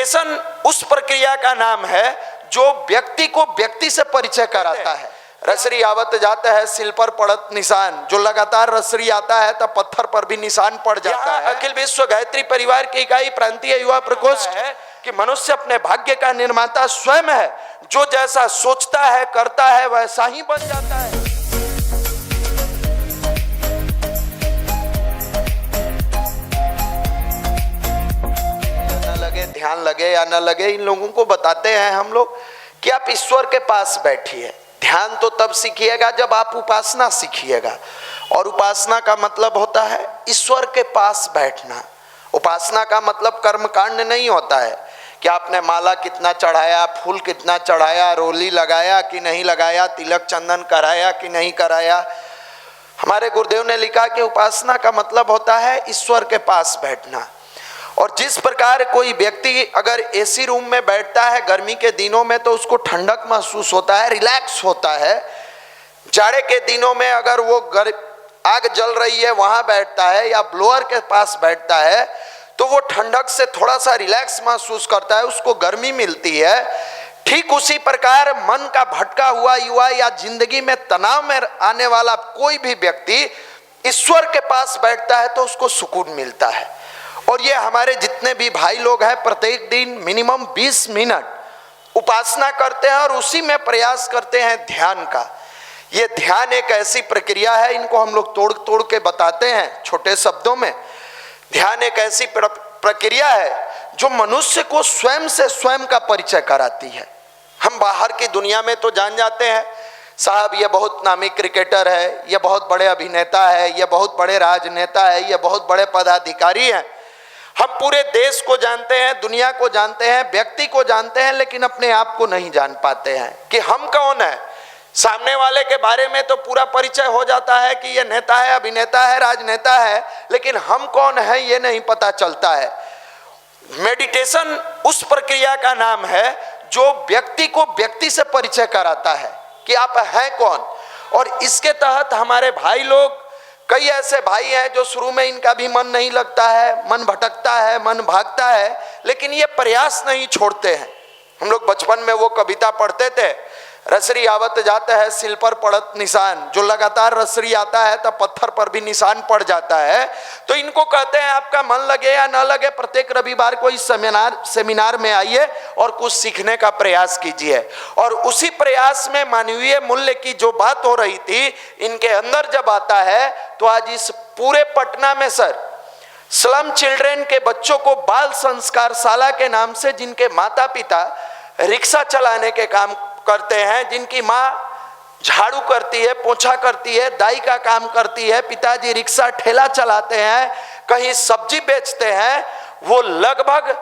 Meditation उस प्रक्रिया का नाम है जो व्यक्ति को व्यक्ति से परिचय कराता है। रसरी आवत जाता है सिल पर पड़त निशान, जो लगातार रसरी आता है तब पत्थर पर भी निशान पड़ जाता है। अखिल विश्व गायत्री परिवार की इकाई प्रांतीय युवा प्रकोष्ठ है कि मनुष्य अपने भाग्य का निर्माता स्वयं है, जो जैसा सोचता है करता है वैसा ही बन जाता है। ध्यान लगे या न लगे, इन लोगों को बताते हैं हम लोग कि आप ईश्वर के पास बैठिए। ध्यान तो तब सीखिएगा जब आप उपासना सीखिएगा, और उपासना का मतलब होता है ईश्वर के पास बैठना। उपासना का मतलब कर्मकांड नहीं होता है कि आपने माला कितना चढ़ाया, फूल कितना चढ़ाया, रोली लगाया कि नहीं लगाया, तिलक चंदन कराया कि नहीं कराया। हमारे गुरुदेव ने लिखा कि उपासना का मतलब होता है ईश्वर के पास बैठना। और जिस प्रकार कोई व्यक्ति अगर एसी रूम में बैठता है गर्मी के दिनों में तो उसको ठंडक महसूस होता है, रिलैक्स होता है। जाड़े के दिनों में अगर वो आग जल रही है वहां बैठता है या ब्लोअर के पास बैठता है तो वो ठंडक से थोड़ा सा रिलैक्स महसूस करता है, उसको गर्मी मिलती है। ठीक उसी प्रकार मन का भटका हुआ युवा या जिंदगी में तनाव में आने वाला कोई भी व्यक्ति ईश्वर के पास बैठता है तो उसको सुकून मिलता है। और ये हमारे जितने भी भाई लोग हैं प्रत्येक दिन मिनिमम 20 मिनट उपासना करते हैं और उसी में प्रयास करते हैं ध्यान का। ये ध्यान एक ऐसी प्रक्रिया है, इनको हम लोग तोड़ तोड़ के बताते हैं छोटे शब्दों में। ध्यान एक ऐसी प्रक्रिया है जो मनुष्य को स्वयं से स्वयं का परिचय कराती है। हम बाहर की दुनिया में तो जान जाते हैं साहब ये बहुत नामी क्रिकेटर है, ये बहुत बड़े अभिनेता है, ये बहुत बड़े राजनेता है, ये बहुत बड़े पदाधिकारी हैं। हम पूरे देश को जानते हैं, दुनिया को जानते हैं, व्यक्ति को जानते हैं, लेकिन अपने आप को नहीं जान पाते हैं कि हम कौन है। सामने वाले के बारे में तो पूरा परिचय हो जाता है कि ये नेता है, अभिनेता है, राजनेता है, लेकिन हम कौन है ये नहीं पता चलता है। मेडिटेशन उस प्रक्रिया का नाम है जो व्यक्ति को व्यक्ति से परिचय कराता है कि आप हैं कौन। और इसके तहत हमारे भाई लोग, कई ऐसे भाई हैं जो शुरू में इनका भी मन नहीं लगता है, मन भटकता है, मन भागता है, लेकिन ये प्रयास नहीं छोड़ते हैं। हम लोग बचपन में वो कविता पढ़ते थे, रसरी आवत जाता है सिल पर पड़त निशान, जो लगातार रसरी आता है तब पत्थर पर भी निशान पड़ जाता है। तो इनको कहते हैं आपका मन लगे या न लगे, प्रत्येक रविवार को इस सेमिनार में आइए और कुछ सीखने का प्रयास कीजिए। और उसी प्रयास में मानवीय मूल्य की जो बात हो रही थी इनके अंदर जब आता है तो आज इस पूरे पटना में सर स्लम चिल्ड्रेन के बच्चों को बाल संस्कार शाला के नाम से, जिनके माता पिता रिक्शा चलाने के काम करते हैं, जिनकी माँ झाड़ू करती है, पोछा करती है, दाई का काम करती है, पिताजी रिक्शा ठेला चलाते हैं, कहीं सब्जी बेचते हैं, वो लगभग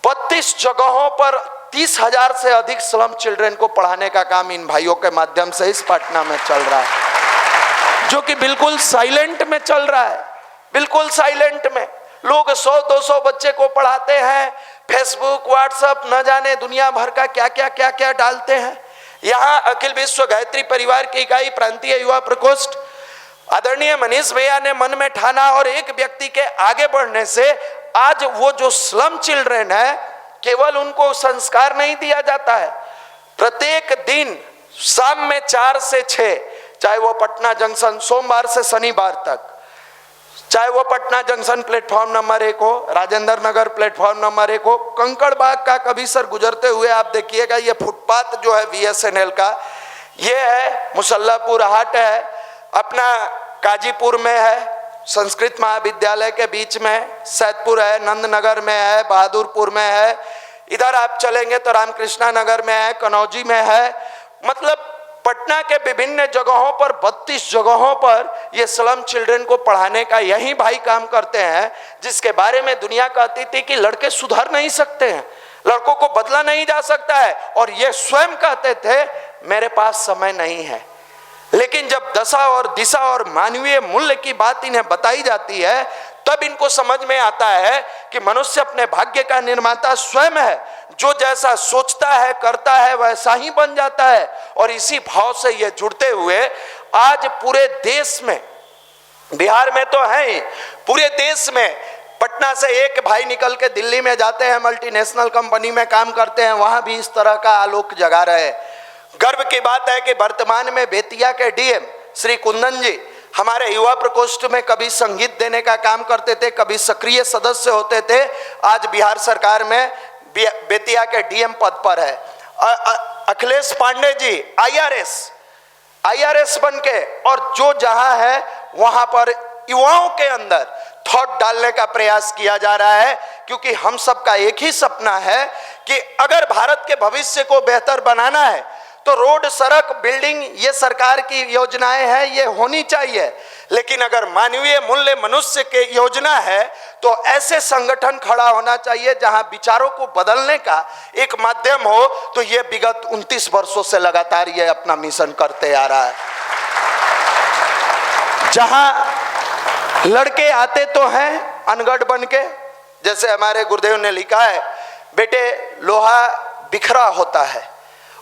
32 जगहों पर 30,000 से अधिक स्लम चिल्ड्रेन को पढ़ाने का काम इन भाइयों के माध्यम से इस पटना में चल रहा है, जो कि बिल्कुल साइलेंट में चल रहा है। बिल्कुल साइलेंट में लोग 100-200 बच्चे को पढ़ाते हैं, फेसबुक व्हाट्सएप न जाने दुनिया भर का क्या क्या डालते हैं। यहाँ अखिल विश्व गायत्री परिवार की इकाई प्रांतीय युवा प्रकोष्ठ आदरणीय मनीष भैया ने मन में ठाना, और एक व्यक्ति के आगे बढ़ने से आज वो जो स्लम चिल्ड्रेन है केवल उनको संस्कार नहीं दिया जाता है। प्रत्येक दिन शाम में 4 से 6, चाहे वो पटना जंक्शन सोमवार से शनिवार तक, चाहे वो पटना जंक्शन प्लेटफॉर्म नंबर 1 हो, राजेंद्र नगर प्लेटफॉर्म नंबर 1 हो, कंकड़ बाग का कभी सर गुजरते हुए आप देखिएगा, ये फुटपाथ जो है BSNL का, ये है मुसल्लापुर हाट है, अपना काजीपुर में है, संस्कृत महाविद्यालय के बीच में सैदपुर है, नंदनगर में है, बहादुरपुर में है, इधर आप चलेंगे तो रामकृष्णा नगर में है, कनौजी में है। मतलब पटना के विभिन्न जगहों पर 32 जगहों पर ये स्लम चिल्ड्रन को पढ़ाने का यही भाई काम करते हैं, जिसके बारे में दुनिया कहती थी कि लड़के सुधर नहीं सकते हैं, लड़कों को बदला नहीं जा सकता है, और ये स्वयं कहते थे मेरे पास समय नहीं है। लेकिन जब दशा और दिशा और मानवीय मूल्य की बात इन्हें बताई जाती है तब इनको समझ में आता है कि मनुष्य अपने भाग्य का निर्माता स्वयं है, जो जैसा सोचता है करता है वैसा ही बन जाता है। और इसी भाव से ये जुड़ते हुए आज पूरे देश में, बिहार में तो है ही, पूरे देश में पटना से एक भाई निकल के दिल्ली में जाते हैं, मल्टीनेशनल कंपनी में काम करते हैं, वहां भी इस तरह का आलोक जगा रहे। गर्व की बात है कि वर्तमान में बेतिया के डीएम श्री कुंदन जी हमारे युवा प्रकोष्ठ में कभी संगीत देने का काम करते थे, कभी सक्रिय सदस्य होते थे, आज बिहार सरकार में बेतिया के डीएम पद पर है। अखिलेश पांडे जी आईआरएस बनके, और जो जहां है वहां पर युवाओं के अंदर थॉट डालने का प्रयास किया जा रहा है, क्योंकि हम सबका एक ही सपना है कि अगर भारत के भविष्य को बेहतर बनाना है तो रोड, सड़क, बिल्डिंग ये सरकार की योजनाएं हैं, ये होनी चाहिए। लेकिन अगर मानवीय मूल्य, मनुष्य के योजना है तो ऐसे संगठन खड़ा होना चाहिए जहां विचारों को बदलने का एक माध्यम हो। तो ये विगत 29 वर्षों से लगातार ये अपना मिशन करते आ रहा है। जहां लड़के आते तो हैं अनगढ़ बन के, जैसे हमारे गुरुदेव ने लिखा है, बेटे लोहा बिखरा होता है,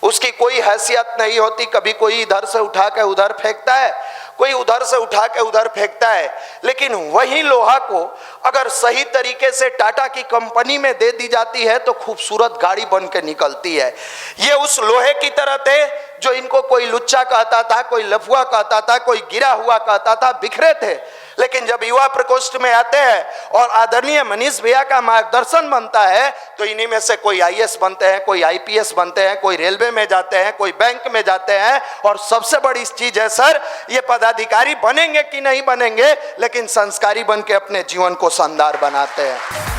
उसकी कोई हैसियत नहीं होती, कभी कोई इधर से उठा के उधर फेंकता है, कोई उधर से उठा के उधर फेंकता है। लेकिन वही लोहा को अगर सही तरीके से टाटा की कंपनी में दे दी जाती है तो खूबसूरत गाड़ी बन के निकलती है। ये उस लोहे की तरह थे जो इनको कोई लुच्चा कहता था, कोई लफुआ कहता था, कोई गिरा हुआ कहता था, बिखरे थे। लेकिन जब युवा प्रकोष्ठ में आते हैं और आदरणीय मनीष भैया का मार्गदर्शन बनता है तो इन्हीं में से कोई आईएएस बनते हैं, कोई आईपीएस बनते हैं, कोई रेलवे में जाते हैं, कोई बैंक में जाते हैं। और सबसे बड़ी चीज है सर, ये पदाधिकारी बनेंगे कि नहीं बनेंगे, लेकिन संस्कारी बन के अपने जीवन को शानदार बनाते हैं।